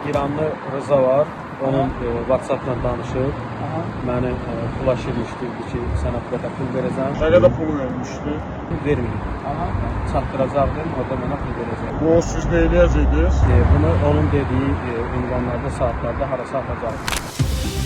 İranlı Rıza var. Onun WhatsApp-dan danışıb. Məni flash etmişdi ki, sənə bu qədər pul verəcəm. Nə qədər pul vermişdi? Verməyib. Çatdıracaqdım, o da mənə pul verəcək. Bu siz nə eləyəcəydiniz? Bunu onun dediyi ünvanlarda, saatlarda harasa atacaqdım.